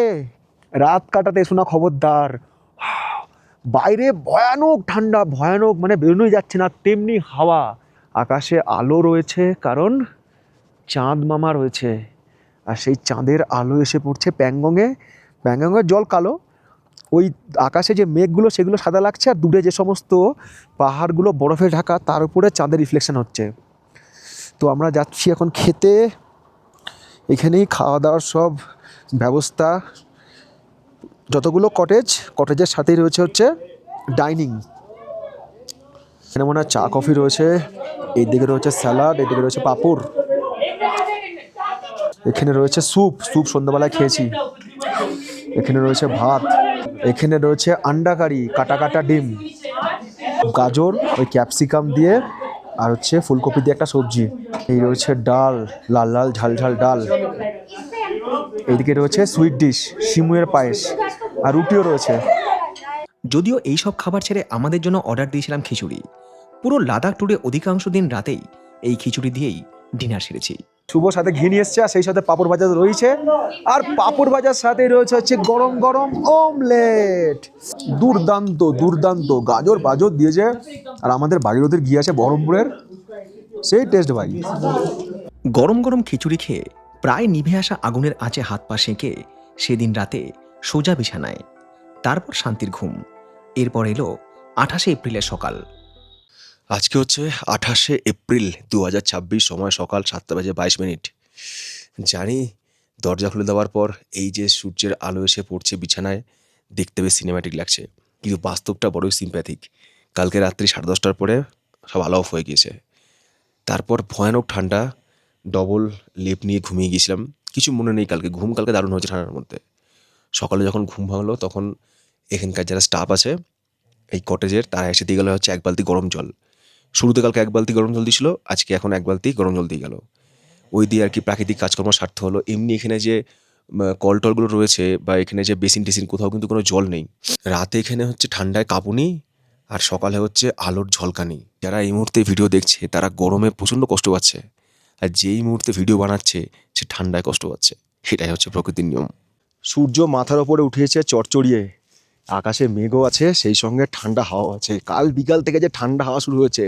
রাত কাটাতে শোনা খবরদার। বাইরে ভয়ানক ঠান্ডা, ভয়ানক, মানে বেরোনোই যাচ্ছে না, তেমনি হাওয়া। আকাশে আলো রয়েছে কারণ চাঁদ মামা রয়েছে, আর সেই চাঁদের আলো এসে পড়ছে প্যাংগংয়ে। প্যাংগংয়ের জল কালো, ওই আকাশে যে মেঘগুলো সেগুলো সাদা লাগছে, আর দূরে যে সমস্ত পাহাড়গুলো বরফে ঢাকা, তার উপরে চাঁদের রিফ্লেকশন হচ্ছে। তো আমরা যাচ্ছি এখন খেতে, এখানেই খাওয়া দাওয়ার সব ব্যবস্থা, যতগুলো কটেজের সাথেই রয়েছে হচ্ছে ডাইনিং। এখানে মনে হয় চা কফি রয়েছে, এইদিকে রয়েছে স্যালাড, এইদিকে রয়েছে পাঁপড়, এখানে রয়েছে স্যুপ সন্ধ্যাবেলায় খেয়েছি, এখানে রয়েছে ভাত, এখানে রয়েছে আন্ডা কারি, কাটা কাটা ডিম, গাজর, ওই ক্যাপসিকাম দিয়ে, আর হচ্ছে ফুলকপি দিয়ে একটা সবজি। এই রয়েছে ডাল, লাল লাল ঝাল ঝাল ডাল। এইদিকে রয়েছে সুইট ডিশ, শিমুয়ের পায়েস, আর রুটিও রয়েছে। যদিও এই সব খাবার ছেড়ে আমাদের জন্য অর্ডার দিয়েছিলাম খিচুড়ি। পুরো লাদাখ ট্যুরে অধিকাংশ দিন রাতেই এই খিচুড়ি দিয়েই ডিনার সেরেছি। শুভ সাথে ঘি নিয়ে এসছে, আর সেই সাথে পাঁপড় ভাজা রয়েছে, আর পাঁপড় ভাজার সাথে রয়েছে হচ্ছে গরম গরম অমলেট। দুর্দান্ত দুর্দান্ত, গাজর বাজর দিয়েছে, আর আমাদের ভাগীরথীর ঘি আছে বহরমপুরের, সেই টেস্ট ভাই। গরম গরম খিচুড়ি খেয়ে প্রায় নিভে আসা আগুনের আঁচে হাত পা সেঁকে সেদিন রাতে সোজা বিছানায়, তারপর শান্তির ঘুম। এরপর এলো 28শে এপ্রিলের সকাল। আজকে হচ্ছে 28শে এপ্রিল 2026, সময় সকাল 7:22। জানি দরজা খুলে দেওয়ার পর এই যে সূর্যের আলো এসে পড়ছে বিছানায়, দেখতে বেশ সিনেম্যাটিক লাগছে, কিন্তু বাস্তবটা বড়ই সিম্প্যাথিক। কালকে রাত্রি 10:30টার পরে সব আলো অফ হয়ে গিয়েছে, তারপর ভয়ানক ঠান্ডা, ডবল লেপ নিয়ে ঘুমিয়ে গিয়েছিলাম, কিছু মনে নেই কালকে দারুণ হয়েছে ঠান্ডার মধ্যে। সকালে যখন ঘুম ভাঙলো তখন এখানকার যারা স্টাফ আছে এই কটেজের, তারা এসে দিয়ে গেল হচ্ছে 1 বালতি গরম জল। শুরুতে কালকে 1 বালতি গরম জল দিয়েছিল, আজকে এখন 1 বালতি গরম জল দিয়ে গেল। ওই দিয়ে আর কি প্রাকৃতিক কাজকর্ম স্বার্থ হলো। এমনি এখানে যে কল টলগুলো রয়েছে বা এখানে যে বেসিন টেসিন, কোথাও কিন্তু কোনো জল নেই। রাতে এখানে হচ্ছে ঠান্ডায় কাঁপুনি, আর সকালে হচ্ছে আলোর ঝলকানি। যারা এই মুহূর্তে ভিডিও দেখছে তারা গরমে প্রচণ্ড কষ্ট পাচ্ছে, আর যেই মুহূর্তে ভিডিও বানাচ্ছে সে ঠান্ডায় কষ্ট পাচ্ছে। সেটাই হচ্ছে প্রকৃতির নিয়ম। সূর্য মাথার ওপরে উঠিয়েছে চড়চড়িয়ে, আকাশে মেঘও আছে, সেই সঙ্গে ঠান্ডা হাওয়া আছে। কাল বিকাল থেকে যে ঠান্ডা হাওয়া শুরু হয়েছে,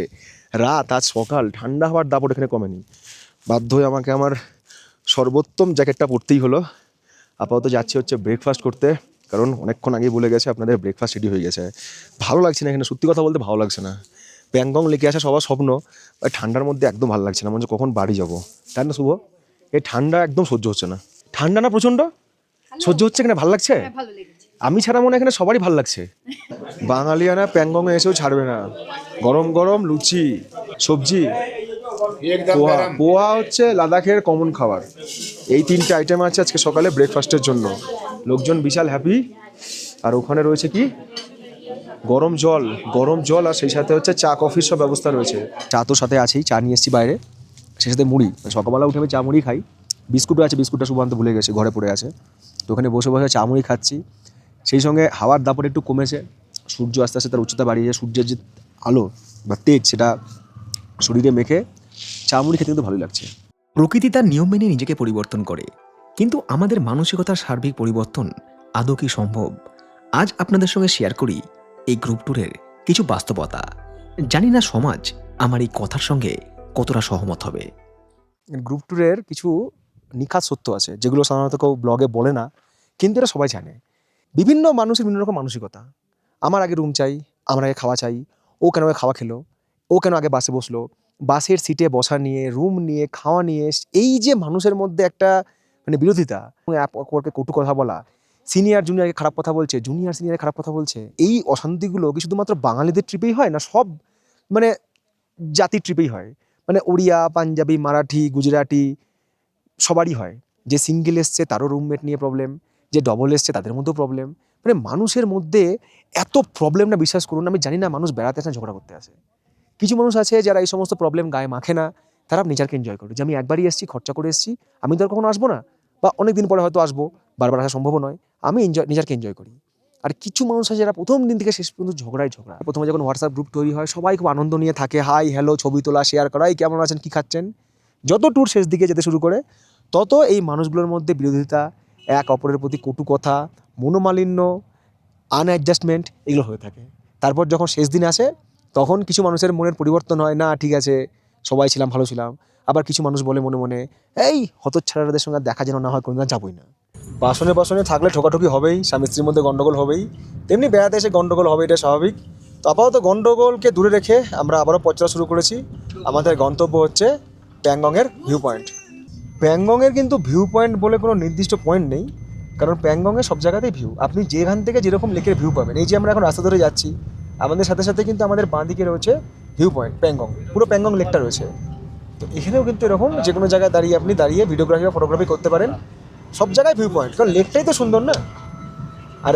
রাত আজ সকাল, ঠান্ডা হাওয়ার দাপট এখানে কমেনি। বাধ্য হয়ে আমাকে আমার সর্বোত্তম জ্যাকেটটা পরতেই হলো। আপাতত যাচ্ছি হচ্ছে ব্রেকফাস্ট করতে, কারণ অনেকক্ষণ আগেই বলে গেছে আপনাদের ব্রেকফাস্ট রেডি হয়ে গেছে। ভালো লাগছে না এখানে, সত্যি কথা বলতে ভালো লাগছে না। প্যাংগং লেকে আসা সবার স্বপ্ন, আর ঠান্ডার মধ্যে একদম ভালো লাগছে না, মনে হচ্ছে কখন বাড়ি যাবো। তাই না শুভ? এই ঠান্ডা একদম সহ্য হচ্ছে না। ঠান্ডা না প্রচণ্ড সহ্য হচ্ছে, এখানে ভালো লাগছে। আমি ছাড়া মনে হয় এখানে সবারই ভালো লাগছে। বাঙালিয়ানা প্যাংগংয়ে এসেও ছাড়বে না। গরম গরম লুচি, সবজি, পোহা। পোহা হচ্ছে লাদাখের কমন খাবার। এই 3টে আইটেম আছে আজকে সকালে ব্রেকফাস্টের জন্য। লোকজন বিশাল হ্যাপি। আর ওখানে রয়েছে কি গরম জল, আর সেই সাথে হচ্ছে চা কফির সব ব্যবস্থা রয়েছে। চা তো সাথে আছেই, চা নিয়ে এসেছি বাইরে, সেই সাথে মুড়ি। সকালবেলা উঠে আমি চা মুড়ি খাই। বিস্কুটও আছে, বিস্কুটটা শুভ আনতে ভুলে গেছে, ঘরে পড়ে আছে। তো ওখানে বসে বসে চা মুড়ি খাচ্ছি। সেই সঙ্গে হাওয়ার দাপট একটু কমেছে, সূর্য আস্তে আস্তে তার উচ্চতা বাড়িয়ে, সূর্যের যে আলো বা তেজ সেটা শরীরে মেখে চা মুড়ি খেতে কিন্তু ভালোই লাগছে। প্রকৃতি তার নিয়ম মেনে নিজেকে পরিবর্তন করে, কিন্তু আমাদের মানসিকতার সার্বিক পরিবর্তন আদৌ কি সম্ভব? আজ আপনাদের সঙ্গে শেয়ার করি এই গ্রুপ ট্যুরের কিছু বাস্তবতা। জানি না সমাজ আমার এই কথার সঙ্গে কতটা সহমত হবে। গ্রুপ ট্যুরের কিছু নিখাত সত্য আছে, যেগুলো সাধারণত কেউ ব্লগে বলে না, কিন্তু এটা সবাই জানে। বিভিন্ন মানুষের বিভিন্ন রকম মানসিকতা। আমার আগে রুম চাই, আমার আগে খাওয়া চাই, ও কেন আগে খাওয়া খেলো, ও কেন আগে বাসে বসলো, বাসের সিটে বসা নিয়ে, রুম নিয়ে, খাওয়া নিয়ে, এই যে মানুষের মধ্যে একটা মানে বিরোধিতা, অপরকে কটু কথা বলা, সিনিয়র জুনিয়রকে খারাপ কথা বলছে, জুনিয়র সিনিয়রকে খারাপ কথা বলছে, এই অশান্তিগুলো কি শুধুমাত্র বাঙালিদের ট্রিপেই হয়, না সব মানে জাতির ট্রিপেই হয়? মানে ওড়িয়া, পাঞ্জাবি, মারাঠি, গুজরাটি সবারই হয়। যে সিঙ্গেল এসছে তারও রুমমেট নিয়ে প্রবলেম, যে ডবল এসছে তাদের মধ্যেও প্রবলেম। মানে মানুষের মধ্যে এত প্রবলেম, না বিশ্বাস করুন, আমি জানি না মানুষ বেড়াতে আসে না ঝগড়া করতে আসে। কিছু মানুষ আছে যারা এই সমস্ত প্রবলেম গায়ে মাখে না, তারা নেচারকে এনজয় করে, যে আমি একবারই এসেছি, খরচা করে এসেছি, আমি তো আর কখনো আসবো না, বা অনেক দিন পরে হয়তো আসবো, বারবার আসা সম্ভব নয়, আমি নেচারকে এনজয় করি। আর কিছু মানুষ আছে যারা প্রথম দিন থেকে শেষ পর্যন্ত ঝগড়া। প্রথমে যখন হোয়াটসঅ্যাপ গ্রুপ তৈরি হয়, সবাই খুব আনন্দ নিয়ে থাকে, হাই হ্যালো, ছবি তোলা, শেয়ার করা, এই কেমন আছেন, কী খাচ্ছেন। যত ট্যুর শেষ দিকে যেতে শুরু করে, তত এই মানুষগুলোর মধ্যে বিরোধিতা, এক অপরের প্রতি কটু কথা, মনোমালিন্য, আনঅ্যাডজাস্টমেন্ট এগুলো হয়ে থাকে। তারপর যখন শেষ দিন আসে, তখন কিছু মানুষের মনের পরিবর্তন হয়, না ঠিক আছে সবাই ছিলাম, ভালো ছিলাম। আবার কিছু মানুষ বলে মনে মনে, এই হতচ্ছাড়াদের সঙ্গে দেখা যেন না হয়, কোনোদিন যাবই না। বাসনে থাকলে ঠোকাঠুকি হবেই, স্বামী স্ত্রীর মধ্যে গন্ডগোল হবেই, তেমনি বেড়াতে এসে গন্ডগোল হবে, এটা স্বাভাবিক। তো আপাতত গন্ডগোলকে দূরে রেখে আমরা আবারও পথ চলা শুরু করেছি। আমাদের গন্তব্য হচ্ছে প্যাংগংয়ের ভিউ পয়েন্ট। প্যাংগংয়ের কিন্তু ভিউ পয়েন্ট বলে কোনো নির্দিষ্ট পয়েন্ট নেই, কারণ প্যাংগংয়ে সব জায়গাতেই ভিউ, আপনি যেখান থেকে যেরকম লেকের ভিউ পাবেন। এই যে আমরা এখন রাস্তা ধরে যাচ্ছি, আমাদের সাথে সাথে কিন্তু আমাদের বাঁ দিকে রয়েছে ভিউ পয়েন্ট প্যাংগং, পুরো প্যাংগং লেকটা রয়েছে। তো এখানেও কিন্তু এরকম যে কোনো জায়গায় দাঁড়িয়ে আপনি ভিডিওগ্রাফি বা ফটোগ্রাফি করতে পারেন। সব জায়গায় ভিউ পয়েন্ট, কারণ লেকটাই তো সুন্দর না। আর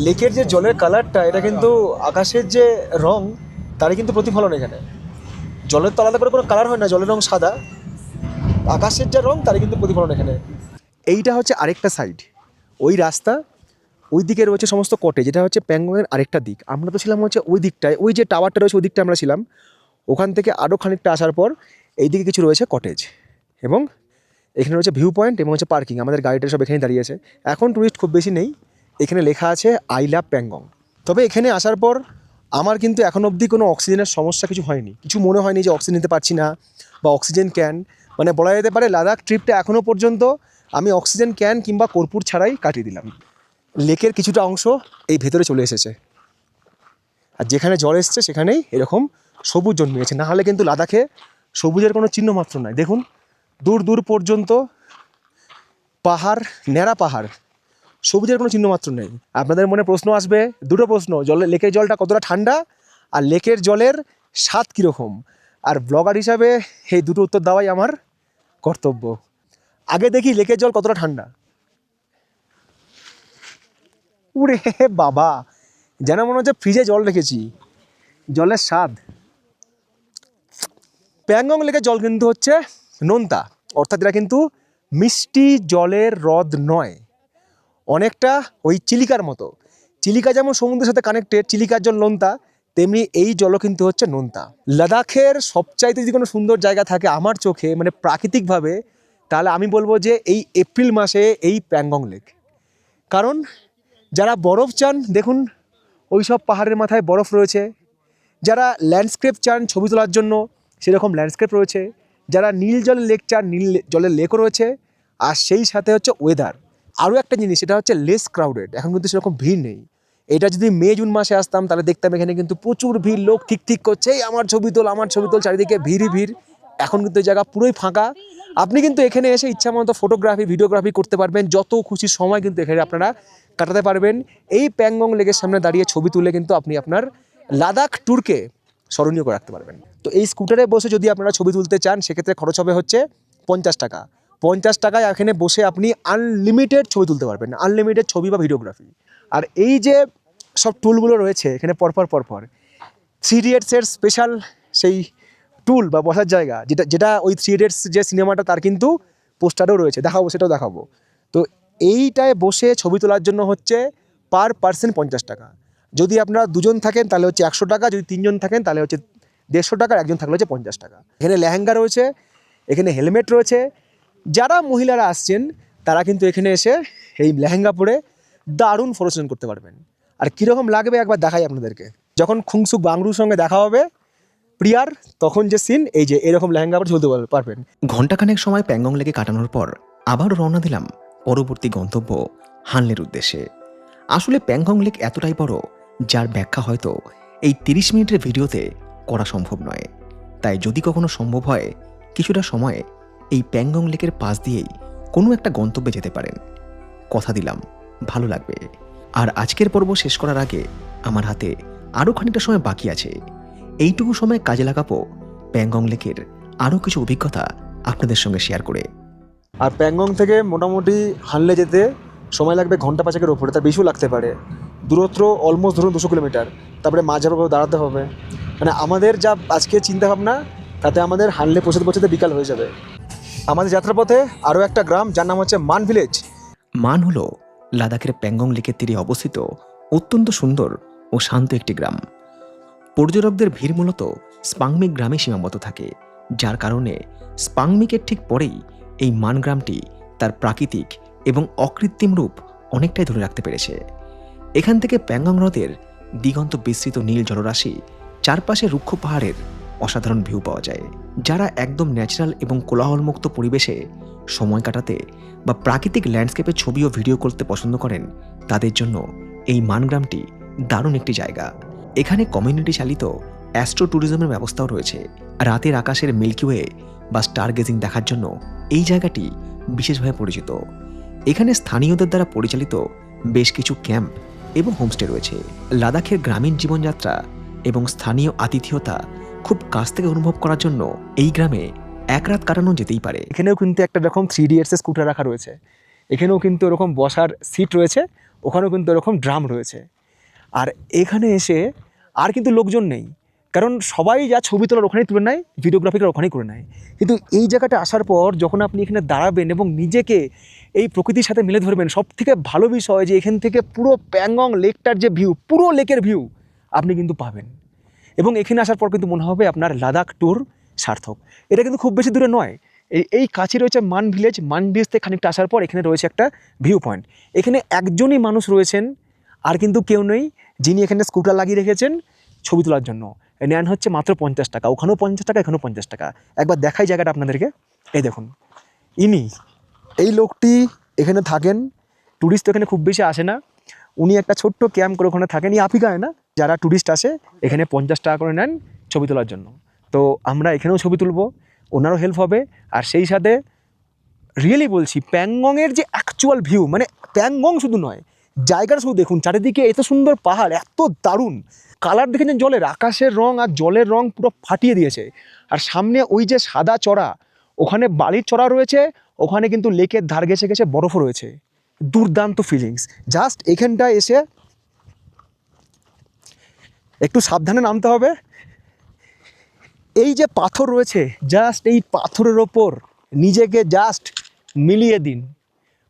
লেকের যে জলের কালারটা, এটা কিন্তু আকাশের যে রং তারই কিন্তু প্রতিফলন। এখানে জলের তো আলাদা করে কোনো কালার হয় না, জলের রং সাদা, আকাশের যে রং তারই কিন্তু প্রতিফলন এখানে। এইটা হচ্ছে আরেকটা সাইড, ওই রাস্তা, ওই দিকে রয়েছে সমস্ত কটেজ, যেটা হচ্ছে প্যাংগংয়ের আরেকটা দিক। আমরা তো ছিলাম হচ্ছে ওই দিকটায়, ওই যে টাওয়ারটা রয়েছে ওই দিকটা আমরা ছিলাম। ওখান থেকে আরও খানিকটা আসার পর এই দিকে কিছু রয়েছে কটেজ, এবং এখানে রয়েছে ভিউ পয়েন্ট এবং হচ্ছে পার্কিং। আমাদের গাড়িটা সব এখানেই দাঁড়িয়ে আছে। এখন টুরিস্ট খুব বেশি নেই। এখানে লেখা আছে আই লাভ প্যাংগং। তবে এখানে আসার পর আমার কিন্তু এখন অবধি কোনো অক্সিজেনের সমস্যা কিছু হয়নি, কিছু মনে হয়নি যে অক্সিজেন নিতে পারছি না বা অক্সিজেন ক্যান, মানে বলা যেতে পারে লাদাখ ট্রিপটা এখনও পর্যন্ত আমি অক্সিজেন ক্যান কিংবা কর্পূর ছাড়াই কাটিয়ে দিলাম। লেকের কিছুটা অংশ এই ভেতরে চলে এসেছে, আর যেখানে জল এসছে সেখানেই এরকম সবুজ জন্মিয়েছে, না হলে কিন্তু লাদাখে সবুজের কোনো চিহ্ন মাত্র নাই। দেখুন দূর দূর পর্যন্ত পাহাড়, ন্যাড়া পাহাড়, সবুজের কোনো চিহ্ন মাত্র নেই। আপনাদের মনে প্রশ্ন আসবে, দুটো প্রশ্ন, লেকের জলটা কতটা ঠান্ডা আর লেকের জলের স্বাদ কীরকম। আর ব্লগার হিসাবে এই দুটো উত্তর দেওয়াই আমার কর্তব্য। আগে দেখি লেকের জল কতটা ঠান্ডা। উরে বাবা, যেন মনে হচ্ছে ফ্রিজে জল রেখেছি, জলের স্বাদ। প্যাংগং লেকের জল কিন্তু হচ্ছে নোনতা, অর্থাৎ এটা কিন্তু মিষ্টি জলের হ্রদ নয়, অনেকটা ওই চিলিকার মতো। চিলিকা যেমন সমুদ্রের সাথে কানেক্টেড, চিলিকার জল নোনতা, তেমনি এই জলও কিন্তু হচ্ছে নোনতা। লাদাখের সবচাইতে যদি কোনো সুন্দর জায়গা থাকে আমার চোখে, মানে প্রাকৃতিকভাবে, তাহলে আমি বলবো যে এই এপ্রিল মাসে এই প্যাংগং লেক। কারণ যারা বরফ চান দেখুন ওই সব পাহাড়ের মাথায় বরফ রয়েছে, যারা ল্যান্ডস্কেপ চান ছবি তোলার জন্য সেরকম ল্যান্ডস্কেপ রয়েছে, যারা নীল জলের লেক চান নীল জলের লেকও রয়েছে, আর সেই সাথে হচ্ছে ওয়েদার। আরও একটা জিনিস সেটা হচ্ছে লেস ক্রাউডেড, এখন কিন্তু সেরকম ভিড় নেই। এটা যদি মে জুন মাসে আসতাম তাহলে দেখতাম এখানে কিন্তু প্রচুর ভিড়, লোক ঠিক করছে এই আমার ছবি তোল আমার ছবি তোল, চারিদিকে ভিড়ই ভিড়। এখন কিন্তু এই জায়গা পুরোই ফাঁকা। আপনি কিন্তু এখানে এসে ইচ্ছা মতো ফটোগ্রাফি ভিডিওগ্রাফি করতে পারবেন, যত খুশি সময় কিন্তু এখানে আপনারা কাটাতে পারবেন। এই প্যাংগং লেকের সামনে দাঁড়িয়ে ছবি তুলে কিন্তু আপনি আপনার লাদাখ ট্যুরকে স্মরণীয় করে রাখতে পারবেন। তো এই স্কুটারে বসে যদি আপনারা ছবি তুলতে চান সেক্ষেত্রে খরচ হবে হচ্ছে 50 টাকা। 50 টাকায় এখানে বসে আপনি আনলিমিটেড ছবি তুলতে পারবেন, আনলিমিটেড ছবি বা ভিডিওগ্রাফি। আর এই যে সব টুলগুলো রয়েছে এখানে পরপর 3 ইডিয়টসের স্পেশাল সেই টুল বা বসার জায়গা, যেটা ওই 3 ইডিয়টস যে সিনেমাটা তার কিন্তু পোস্টারও রয়েছে, দেখাবো সেটাও দেখাবো। তো এইটায় বসে ছবি তোলার জন্য হচ্ছে পার পার্সন 50 টাকা। যদি আপনারা 2 জন থাকেন তাহলে হচ্ছে 100 টাকা, যদি 3 জন থাকেন তাহলে হচ্ছে 150 টাকা, একজন থাকলে হচ্ছে 50 টাকা। এখানে লেহেঙ্গা রয়েছে, এখানে হেলমেট রয়েছে। যারা মহিলারা আসছেন তারা কিন্তু এখানে এসে এই লেহেঙ্গা পরে দারুণ ফটো সেশন করতে পারবেন। আর কীরকম লাগবে একবার দেখাই আপনাদেরকে। যখন খুংসুক বাংরুর সঙ্গে দেখা হবে প্রিয়ার, তখন যে সিন এই যে এরকম লেহেঙ্গা পরে চলতে পারবেন। ঘণ্টাখানেক সময় প্যাংগং লেকে কাটানোর পর আবার রওনা দিলাম পরবর্তী গন্তব্য হানলের উদ্দেশ্যে। আসলে প্যাংগং লেক এতটাই বড় যার ব্যাখ্যা হয়তো এই 30 মিনিটের ভিডিওতে করা সম্ভব নয়। তাই যদি কখনো সম্ভব হয় কিছুটা সময় এই প্যাংগং লেকের পাশ দিয়েই কোনো একটা গন্তব্যে যেতে পারেন। কথা দিলাম ভালো লাগবে। আর আজকের পর্ব শেষ করার আগে আমার হাতে আরও খানিকটা সময় বাকি আছে। এইটুকু সময় কাজে লাগাবো প্যাংগং লেকের আরও কিছু অভিজ্ঞতা আপনাদের সঙ্গে শেয়ার করে। আর প্যাংগং থেকে মোটামুটি হানলে যেতে সময় লাগবে ঘন্টা 5-এর ওপরে, তার বেশিও লাগতে পারে। দূরত্ব অলমোস্ট ধরুন 200 কিলোমিটার। তারপরে মাঝের উপর দাঁড়াতে হবে। মানে আমাদের যা আজকে চিন্তাভাবনা তাতে আমাদের হানলে পৌঁছাতে বিকাল হয়ে যাবে। আমাদের যাত্রাপথে আরও একটা গ্রাম যার নাম হচ্ছে মান ভিলেজ। মান হলো লাদাখের প্যাংগং লেকের তীরে অবস্থিত অত্যন্ত সুন্দর ও শান্ত একটি গ্রাম। পর্যটকদের ভিড় মূলত স্পাংমিক গ্রামে সীমাবদ্ধ থাকে, যার কারণে স্পাংমিকের ঠিক পরেই এই মান গ্রামটি তার প্রাকৃতিক এবং অকৃত্রিম রূপ অনেকটাই ধরে রাখতে পেরেছে। এখান থেকে প্যাংগং হ্রদের দিগন্ত বিস্তৃত নীল জলরাশি, চারপাশে রুক্ষ পাহাড়ের অসাধারণ ভিউ পাওয়া যায়। যারা একদম ন্যাচারাল এবং কোলাহলমুক্ত পরিবেশে সময় কাটাতে বা প্রাকৃতিক ল্যান্ডস্কেপে ছবি ও ভিডিও করতে পছন্দ করেন তাদের জন্য এই মান গ্রামটি দারুণ একটি জায়গা। এখানে কমিউনিটি চালিত অ্যাস্ট্রো ট্যুরিজমের ব্যবস্থাও রয়েছে। রাতের আকাশের মিল্কি ওয়ে বা স্টার গেজিং দেখার জন্য এই জায়গাটি বিশেষভাবে পরিচিত। এখানে স্থানীয়দের দ্বারা পরিচালিত বেশ কিছু ক্যাম্প এবং হোমস্টে রয়েছে। লাদাখের গ্রামীণ জীবনযাত্রা এবং স্থানীয় আতিথেয়তা খুব কাছ থেকে অনুভব করার জন্য এই গ্রামে এক রাত কাটানো যেতেই পারে। এখানেও কিন্তু একটা রকম 3 ইডিয়টসের স্কুটার রাখা রয়েছে। এখানেও কিন্তু এরকম বসার সিট রয়েছে, ওখানেও কিন্তু এরকম ড্রাম রয়েছে। আর এখানে এসে আর কিন্তু লোকজন নেই, কারণ সবাই যা ছবি তোলার ওখানেই তুলে নেয়, ভিডিওগ্রাফিটা ওখানেই করে নেয়। কিন্তু এই জায়গাটা আসার পর যখন আপনি এখানে দাঁড়াবেন এবং নিজেকে এই প্রকৃতির সাথে মিলে ধরবেন, সব থেকে ভালো বিষয় যে এখান থেকে পুরো প্যাংগং লেকটার যে ভিউ, পুরো লেকের ভিউ আপনি কিন্তু পাবেন। এবং এখানে আসার পর কিন্তু মনে হবে আপনার লাদাখ ট্যুর সার্থক। এটা কিন্তু খুব বেশি দূরে নয়, এই কাছে রয়েছে মান ভিলেজ। মান ভিলেজ থেকে খানিকটা আসার পর এখানে রয়েছে একটা ভিউ পয়েন্ট। এখানে একজনই মানুষ রয়েছেন, আর কিন্তু কেউ নেই, যিনি এখানে স্কুটার লাগিয়ে রেখেছেন ছবি তোলার জন্য। নেন হচ্ছে মাত্র 50 টাকা, ওখানেও 50 টাকা, এখানেও 50 টাকা। একবার দেখাই জায়গাটা আপনাদেরকে। এই দেখুন, এই লোকটি এখানে থাকেন। ট্যুরিস্ট তো এখানে খুব বেশি আসে না, উনি একটা ছোট্ট ক্যাম্প করে ওখানে থাকেন। এই আফ্রিকায় না, যারা ট্যুরিস্ট আসে এখানে 50 টাকা করে নেন ছবি তোলার জন্য। তো আমরা এখানেও ছবি তুলব, ওনারও হেল্প হবে। আর সেই সাথে রিয়েলি বলছি, প্যাংগংয়ের যে অ্যাকচুয়াল ভিউ, মানে প্যাংগং শুধু নয়, জায়গাটা শুধু দেখুন, চারিদিকে এত সুন্দর পাহাড়, এত দারুণ কালার দেখেছেন জলের, আকাশের রং আর জলের রং পুরো ফাটিয়ে দিয়েছে। আর সামনে ওই যে সাদা চড়া, ওখানে বালির চড়া রয়েছে, ওখানে কিন্তু লেকের ধার ঘেঁষে গেছে বরফও রয়েছে। দুর্দান্ত ফিলিংস। জাস্ট এখানটায় এসে একটু সাবধানে নামতে হবে। এই যে পাথর রয়েছে, জাস্ট এই পাথরের ওপর নিজেকে জাস্ট মিলিয়ে দিন।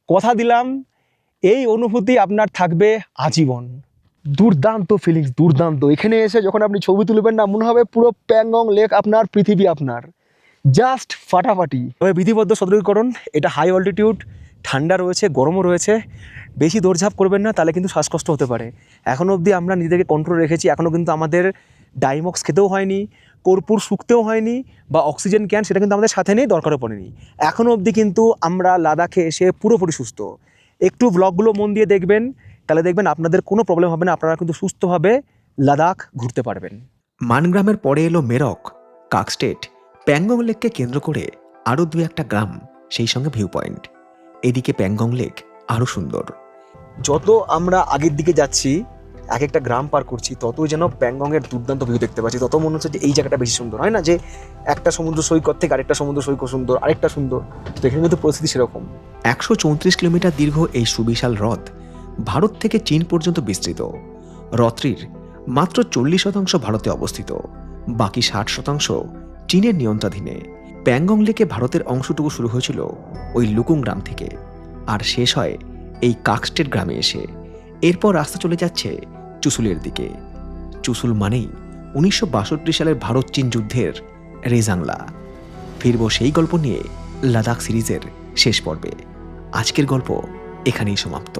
কথা দিলাম এই অনুভূতি আপনার থাকবে আজীবন। দুর্দান্ত ফিলিংস, দুর্দান্ত। এখানে এসে যখন আপনি ছবি তুলবেন না, মনে হবে পুরো প্যাংগং লেক আপনার, পৃথিবী আপনার, জাস্ট ফাটাফাটি। তবে বিধিবদ্ধ সতর্কীকরণ, এটা হাই অল্টিটিউড, ঠান্ডা রয়েছে, গরমও রয়েছে। বেশি দৌড়ঝাঁপ করবেন না, তাহলে কিন্তু শ্বাসকষ্ট হতে পারে। এখনও অবধি আমরা নিজেদেরকে কন্ট্রোল রেখেছি, এখনও কিন্তু আমাদের ডাইমক্স খেতেও হয়নি, কর্পূর শুকতেও হয়নি, বা অক্সিজেন ক্যান সেটা কিন্তু আমাদের সাথে নেই, দরকারও পড়েনি। এখনও অবধি কিন্তু আমরা লাদাখে এসে পুরোপুরি সুস্থ। একটু ব্লগগুলো মন দিয়ে দেখবেন, তাহলে দেখবেন আপনাদের কোনো প্রবলেম হবে না, আপনারা কিন্তু সুস্থভাবে লাদাখ ঘুরতে পারবেন। মানগ্রামের পরে এলো মেরক, কাকস্টেট, প্যাংগং লেককে কেন্দ্র করে আরও 2-1টা গ্রাম, সেই সঙ্গে ভিউ পয়েন্ট। এদিকে প্যাংগং লেক আরও সুন্দর। যত আমরা আগের দিকে যাচ্ছি, এক একটা গ্রাম পার করছি, ততই যেন প্যাংগংয়ের দুর্দান্ত ভিউ দেখতে পাচ্ছি। তত মনে হচ্ছে যে এই জায়গাটা বেশি সুন্দর, হয় না, যে একটা সমুদ্র সৈকত থেকে আরেকটা সমুদ্র সৈকত সুন্দর, আরেকটা সুন্দর। তো এখানে কিন্তু পরিস্থিতি সেরকম। 134 কিলোমিটার দীর্ঘ এই সুবিশাল হ্রদ ভারত থেকে চীন পর্যন্ত বিস্তৃত। হ্রদটির মাত্র 40% ভারতে অবস্থিত, বাকি 60% চীনের নিয়ন্ত্রণাধীনে। প্যাংগং লেকে ভারতের অংশটুকু শুরু হয়েছিল ওই লুকুং গ্রাম থেকে, আর শেষ হয় এই কাকস্টেট গ্রামে এসে। এরপর রাস্তা চলে যাচ্ছে চুসুলের দিকে। চুসুল মানেই 1962 সালের ভারত চীন যুদ্ধের রেজাংলা। ফিরব সেই গল্প নিয়ে লাদাখ সিরিজের শেষ পর্বে। আজকের গল্প এখানেই সমাপ্ত।